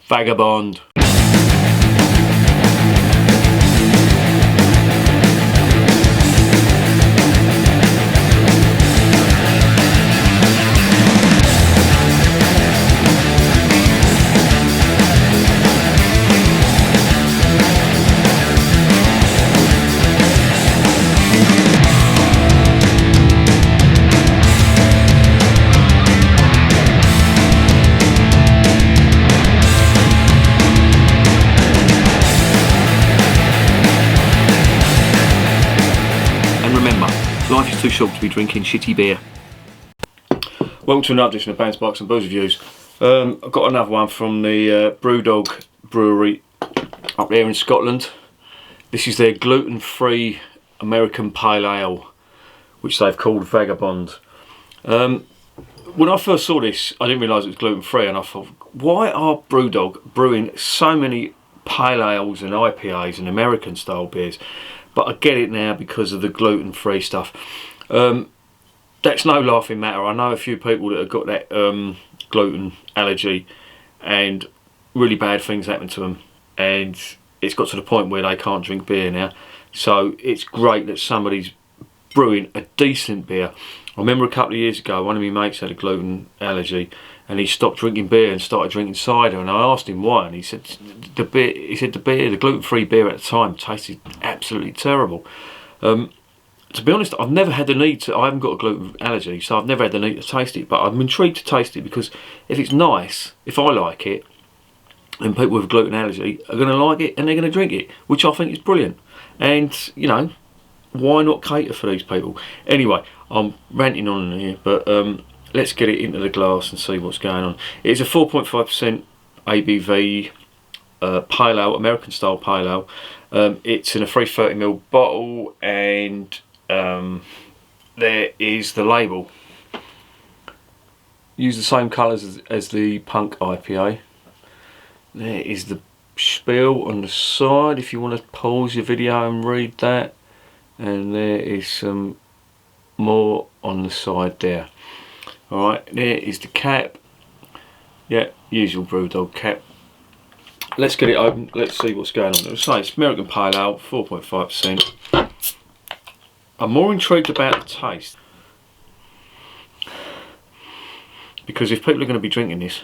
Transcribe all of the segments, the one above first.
Vagabond. Life is too short to be drinking shitty beer. Welcome to another edition of Bands, Bikes and Booze Reviews. I've got another one from the Brewdog Brewery up there in Scotland. This is their gluten-free American Pale Ale, which they've called Vagabond. When I first saw this, I didn't realise it was gluten-free, and I thought, why are Brewdog brewing so many Pale Ales and IPAs and American-style beers? But I get it now because of the gluten-free stuff. That's no laughing matter. I know a few people that have got that gluten allergy and really bad things happen to them, and it's got to the point where they can't drink beer now. So it's great that somebody's brewing a decent beer. I remember a couple of years ago, one of my mates had a gluten allergy, and he stopped drinking beer and started drinking cider. And I asked him why, and he said the gluten-free beer at the time tasted absolutely terrible. To be honest, I've never had the need to. I haven't got a gluten allergy, so I've never had the need to taste it. But I'm intrigued to taste it because if it's nice, if I like it, then people with a gluten allergy are going to like it and they're going to drink it, which I think is brilliant. And you know, why not cater for these people? Anyway, I'm ranting on here, but let's get it into the glass and see what's going on. It's a 4.5% ABV Pale Ale, American style Pale Ale. It's in a 330ml bottle, and there is the label. Use the same colours as the Punk IPA. There is the spiel on the side if you want to pause your video and read that, and there is some more on the side there. Alright, there is the cap. Yeah, usual Brewdog cap. Let's get it open, let's see what's going on. It'll say it's American Pale Ale, 4.5%. I'm more intrigued about the taste, because if people are going to be drinking this,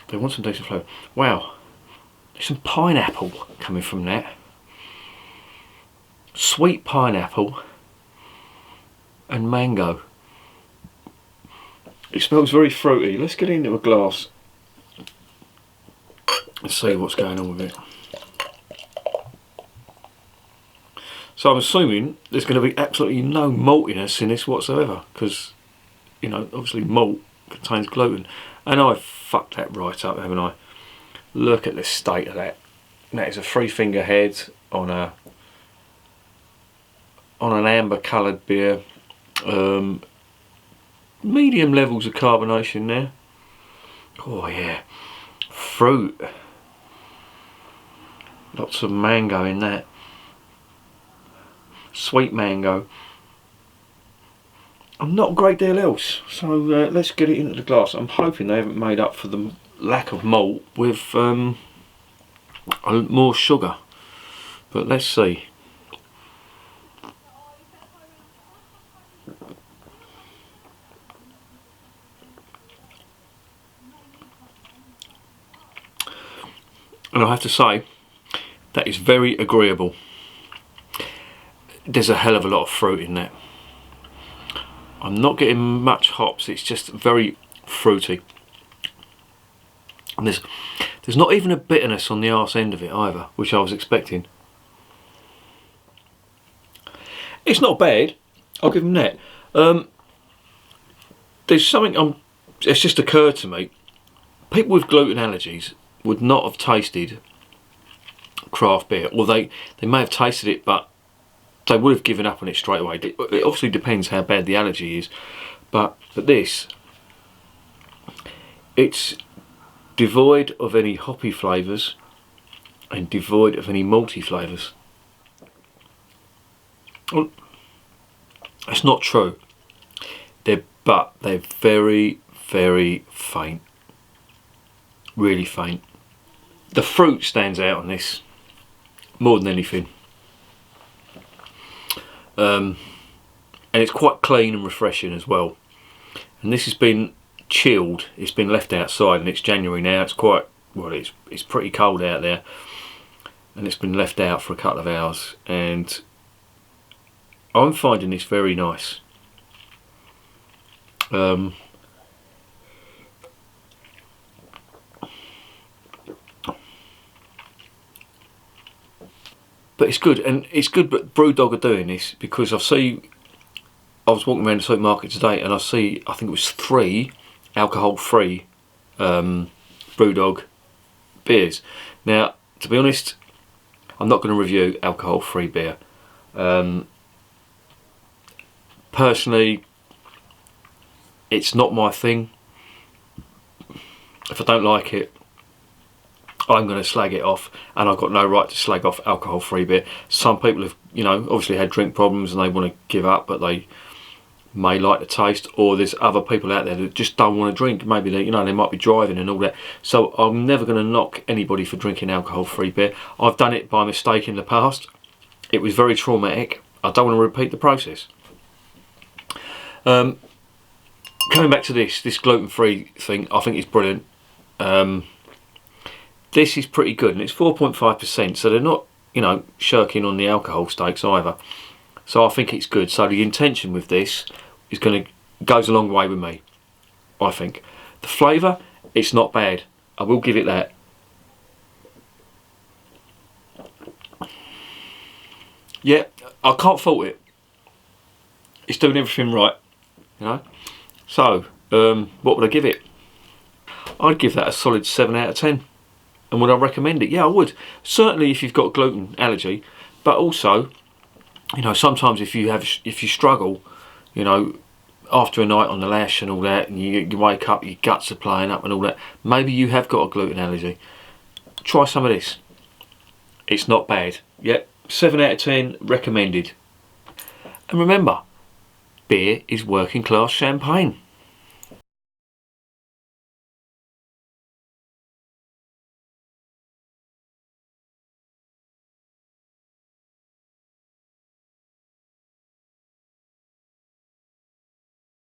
they want some decent flavour. Wow, there's some pineapple coming from that. Sweet pineapple and mango. It smells very fruity. Let's get it into a glass and see what's going on with it. So I'm assuming there's going to be absolutely no maltiness in this whatsoever, because, you know, obviously malt contains gluten. And I've fucked that right up, haven't I? Look at the state of that. That is a 3-finger head on an amber coloured beer. Medium levels of carbonation there. Oh yeah, fruit. Lots of mango in that. Sweet mango. And not a great deal else. So let's get it into the glass. I'm hoping they haven't made up for the lack of malt with more sugar. But let's see. And I have to say, that is very agreeable. There's a hell of a lot of fruit in that. I'm not getting much hops, it's just very fruity. And there's not even a bitterness on the arse end of it either, which I was expecting. It's not bad, I'll give them that. There's something it's just occurred to me. People with gluten allergies would not have tasted craft beer, or they may have tasted it, but they would have given up on it straight away. It obviously depends how bad the allergy is, but this, it's devoid of any hoppy flavours and devoid of any malty flavours. Well, that's not true. They're very, very faint. really faint. The fruit stands out on this more than anything. And it's quite clean and refreshing as well. And this has been chilled, it's been left outside, and it's January now. It's quite, well, it's pretty cold out there, and it's been left out for a couple of hours, and I'm finding this very nice. But it's good, and it's good that Brewdog are doing this, because I was walking around the supermarket today and I think it was 3 alcohol-free Brewdog beers. Now, to be honest, I'm not going to review alcohol-free beer. Personally, it's not my thing. If I don't like it, I'm going to slag it off, and I've got no right to slag off alcohol-free beer. Some people have, you know, obviously had drink problems and they want to give up, but they may like the taste, or there's other people out there that just don't want to drink. Maybe they, you know, they might be driving and all that. So I'm never going to knock anybody for drinking alcohol-free beer. I've done it by mistake in the past. It was very traumatic. I don't want to repeat the process. Coming back to this gluten-free thing, I think it's brilliant. This is pretty good, and it's 4.5%, so they're not, you know, shirking on the alcohol stakes either. So I think it's good. So the intention with this is goes a long way with me, I think. The flavour, it's not bad. I will give it that. Yeah, I can't fault it. It's doing everything right, you know. So, what would I give it? I'd give that a solid 7 out of 10. And would I recommend it? Yeah, I would. Certainly if you've got gluten allergy, but also, you know, sometimes if you struggle, you know, after a night on the lash and all that, and you wake up, your guts are playing up and all that, maybe you have got a gluten allergy. Try some of this. It's not bad. Yep, 7 out of 10 recommended. And remember, beer is working class champagne.